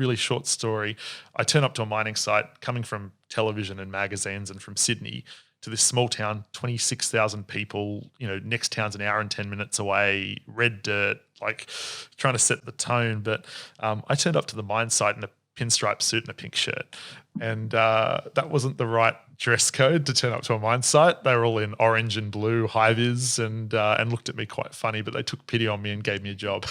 really short story. I turn up to a mining site coming from television and magazines and from Sydney to this small town, 26,000 people, next town's an hour and 10 minutes away, red dirt, like trying to set the tone. But I turned up to the mine site in a pinstripe suit and a pink shirt. And that wasn't the right dress code to turn up to a mine site. They were all in orange and blue high-vis and looked at me quite funny, but they took pity on me and gave me a job.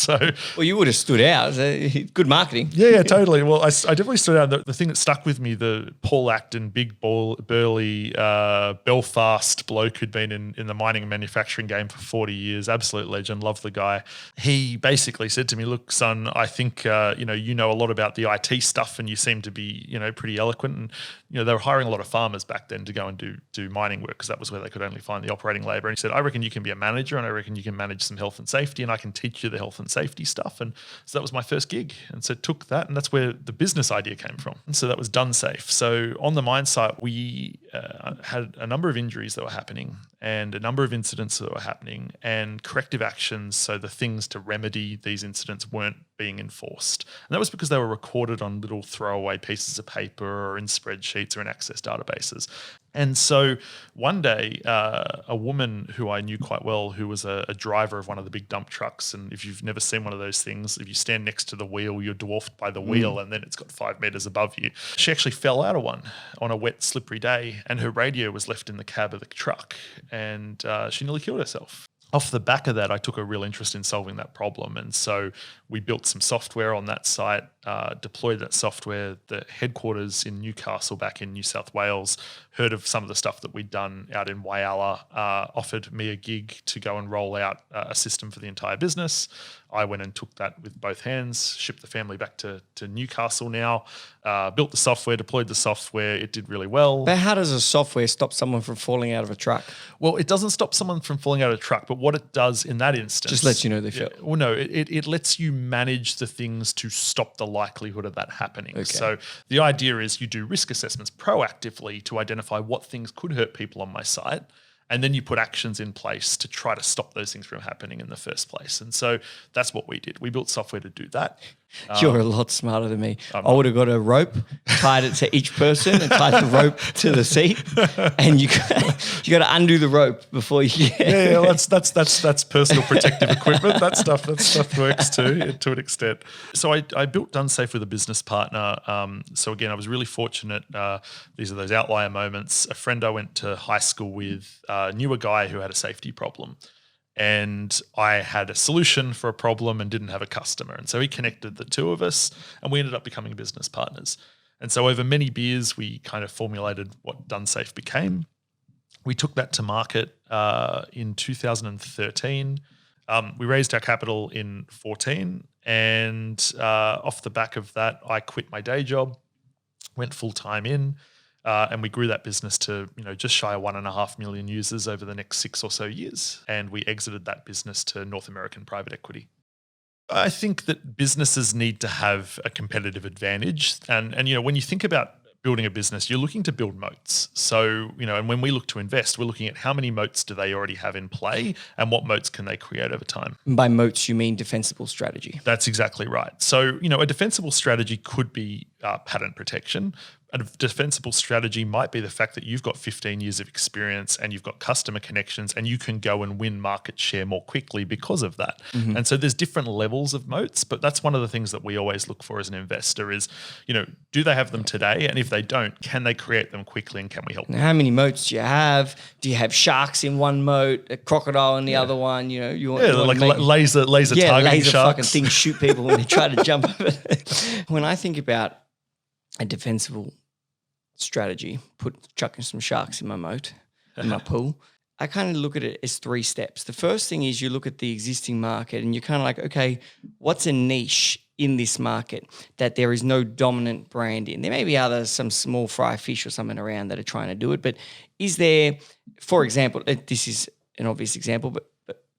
Well, you would have stood out. Good marketing. Yeah, totally. Well, I definitely stood out. The thing that stuck with me, the Paul Acton, big, burly Belfast bloke who'd been in the mining and manufacturing game for 40 years, absolute legend, love the guy. He basically said to me, look, son, I think, you know a lot about the IT stuff and you seem to be, pretty eloquent. And, they were hiring a lot of farmers back then to go and do mining work because that was where they could only find the operating labor. And he said, I reckon you can be a manager and I reckon you can manage some health and safety and I can teach you the health and safety stuff. And so that was my first gig. And so took that and that's where the business idea came from. And so that was Done Safe. So on the mine site, we had a number of injuries that were happening and a number of incidents that were happening and corrective actions. So the things to remedy these incidents weren't being enforced. And that was because they were recorded on little throwaway pieces of paper or in spreadsheets or in Access databases. And so one day, a woman who I knew quite well, who was a driver of one of the big dump trucks, and if you've never seen one of those things, if you stand next to the wheel, you're dwarfed by the wheel and then it's got 5 meters above you. She actually fell out of one on a wet, slippery day and her radio was left in the cab of the truck and she nearly killed herself. Off the back of that, I took a real interest in solving that problem. And so we built some software on that site, deployed that software. The headquarters in Newcastle back in New South Wales heard of some of the stuff that we'd done out in Whyalla, offered me a gig to go and roll out a system for the entire business. I went and took that with both hands, shipped the family back to Newcastle now, built the software, deployed the software. It did really well. But how does a software stop someone from falling out of a truck? Well, it doesn't stop someone from falling out of a truck, but what it does in that instance... Just lets you know they fell. Well, no, it lets you manage the things to stop the likelihood of that happening. Okay. So the idea is you do risk assessments proactively to identify what things could hurt people on my site. And then you put actions in place to try to stop those things from happening in the first place. And so that's what we did. We built software to do that. You're a lot smarter than me. I would have got a rope, tied it to each person and tied the rope to the seat. And you got to undo the rope before you Yeah, that's personal protective equipment. That stuff works too, to an extent. So I built Done Safe with a business partner. So again, I was really fortunate. These are those outlier moments. A friend I went to high school with knew a guy who had a safety problem. And I had a solution for a problem and didn't have a customer. And so he connected the two of us and we ended up becoming business partners. And so over many beers, we kind of formulated what Done Safe became. We took that to market in 2013. We raised our capital in 2014. And off the back of that, I quit my day job, went full-time in. And we grew that business to, just shy of 1.5 million users over the next 6 or so years. And we exited that business to North American private equity. I think that businesses need to have a competitive advantage. And when you think about building a business, you're looking to build moats. So, and when we look to invest, we're looking at how many moats do they already have in play and what moats can they create over time. And by moats, you mean defensible strategy. That's exactly right. So, a defensible strategy could be patent protection. A defensible strategy might be the fact that you've got 15 years of experience and you've got customer connections and you can go and win market share more quickly because of that. Mm-hmm. And so there's different levels of moats, but that's one of the things that we always look for as an investor is, do they have them today? And if they don't, can they create them quickly and can we help them? How many moats do you have? Do you have sharks in one moat, a crocodile in the other one? Laser targeting laser sharks. Fucking things shoot people when they try to jump over. When I think about a defensible strategy, chucking some sharks in my moat, in my pool, I kind of look at it as 3 steps. The first thing is you look at the existing market and you're kind of like, okay, what's a niche in this market that there is no dominant brand in? There may be some small fry fish or something around that are trying to do it, but is there, for example, this is an obvious example, but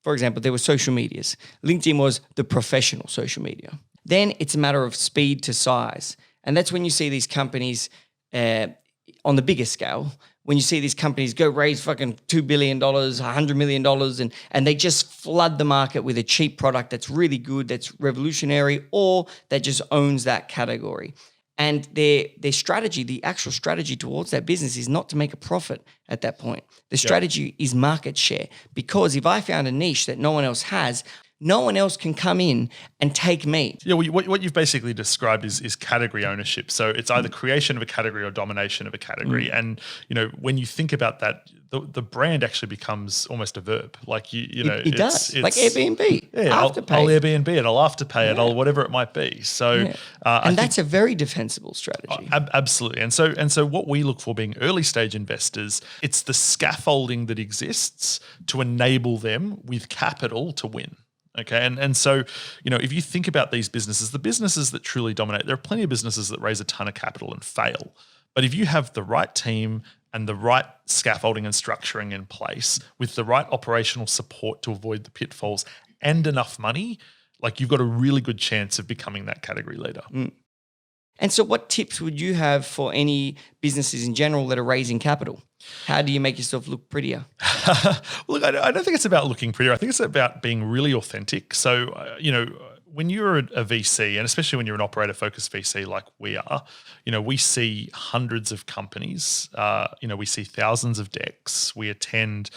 for example, there were social medias. LinkedIn was the professional social media. Then it's a matter of speed to size. And that's when you see these companies on the bigger scale when you see these companies go raise fucking $2 billion, $100 million, and they just flood the market with a cheap product that's really good, that's revolutionary, or that just owns that category. And their strategy, the actual strategy towards that business is not to make a profit at that point. The strategy is market share. Because if I found a niche that no one else has, no one else can come in and take me. Yeah, well, what you've basically described is category ownership. So it's either creation of a category or domination of a category. And, when you think about that, the brand actually becomes almost a verb. Like, it does. Like Airbnb. Yeah, I'll Airbnb it, I'll afterpay it, I'll whatever it might be. So, and that's a very defensible strategy. Absolutely. And so what we look for being early stage investors, it's the scaffolding that exists to enable them with capital to win. Okay. And so, if you think about these businesses, the businesses that truly dominate, there are plenty of businesses that raise a ton of capital and fail. But if you have the right team and the right scaffolding and structuring in place with the right operational support to avoid the pitfalls and enough money, like you've got a really good chance of becoming that category leader. And so what tips would you have for any businesses in general that are raising capital? How do you make yourself look prettier? Look, I don't think it's about looking prettier. I think it's about being really authentic. So, when you're a VC, and especially when you're an operator-focused VC like we are, we see hundreds of companies. We see thousands of decks. We attend,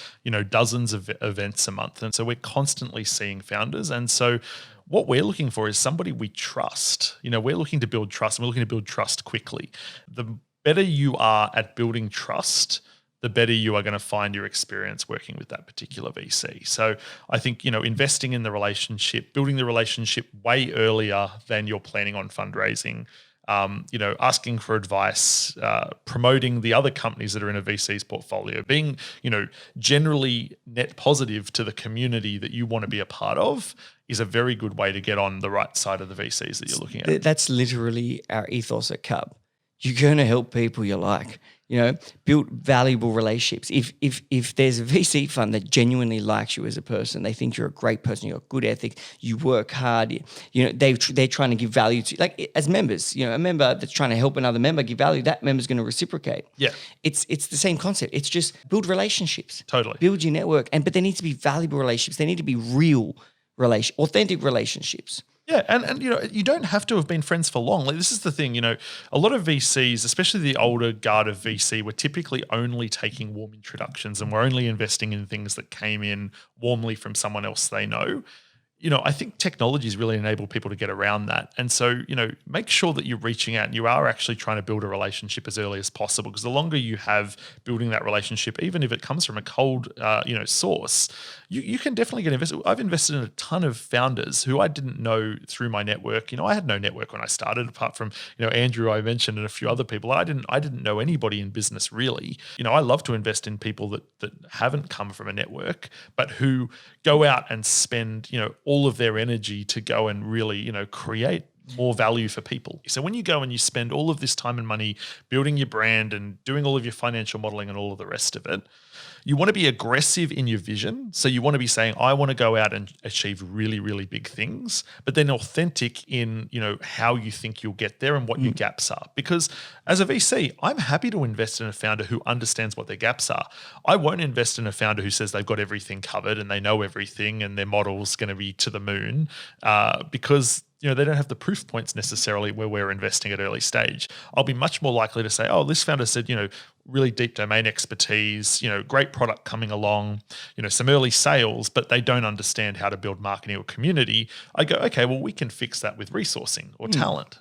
dozens of events a month. And so we're constantly seeing founders. And so what we're looking for is somebody we trust. We're looking to build trust, and we're looking to build trust quickly. The better you are at building trust, the better you are going to find your experience working with that particular VC. So I think, investing in the relationship, building the relationship way earlier than you're planning on fundraising, asking for advice, promoting the other companies that are in a VC's portfolio, being, generally net positive to the community that you want to be a part of is a very good way to get on the right side of the VCs that you're looking at. That's literally our ethos at CUB. You're going to help people you like, build valuable relationships. If there's a VC fund that genuinely likes you as a person, they think you're a great person, you've got good ethics, you work hard, they're trying to give value to you. Like as members, a member that's trying to help another member give value, that member's going to reciprocate. Yeah. It's the same concept. It's just build relationships. Totally. Build your network. But they need to be valuable relationships. They need to be real authentic relationships. Yeah, and you don't have to have been friends for long. Like, this is the thing, a lot of VCs, especially the older guard of VC, were typically only taking warm introductions and were only investing in things that came in warmly from someone else they know. I think technology's really enabled people to get around that. And so, make sure that you're reaching out and you are actually trying to build a relationship as early as possible, because the longer you have building that relationship, even if it comes from a cold, source, you can definitely get invested. I've invested in a ton of founders who I didn't know through my network. I had no network when I started, apart from, Andrew I mentioned and a few other people. I didn't know anybody in business really. I love to invest in people that haven't come from a network, but who go out and spend, all of their energy to go and really, create more value for people. So when you go and you spend all of this time and money building your brand and doing all of your financial modeling and all of the rest of it, you want to be aggressive in your vision. So you want to be saying, I want to go out and achieve really, really big things, but then authentic in, how you think you'll get there and what your gaps are. Because as a VC, I'm happy to invest in a founder who understands what their gaps are. I won't invest in a founder who says they've got everything covered and they know everything and their model's going to be to the moon, because they don't have the proof points necessarily where we're investing at early stage. I'll be much more likely to say, oh, this founder said, really deep domain expertise, great product coming along, some early sales, but they don't understand how to build marketing or community. I go, okay, well, we can fix that with resourcing or talent.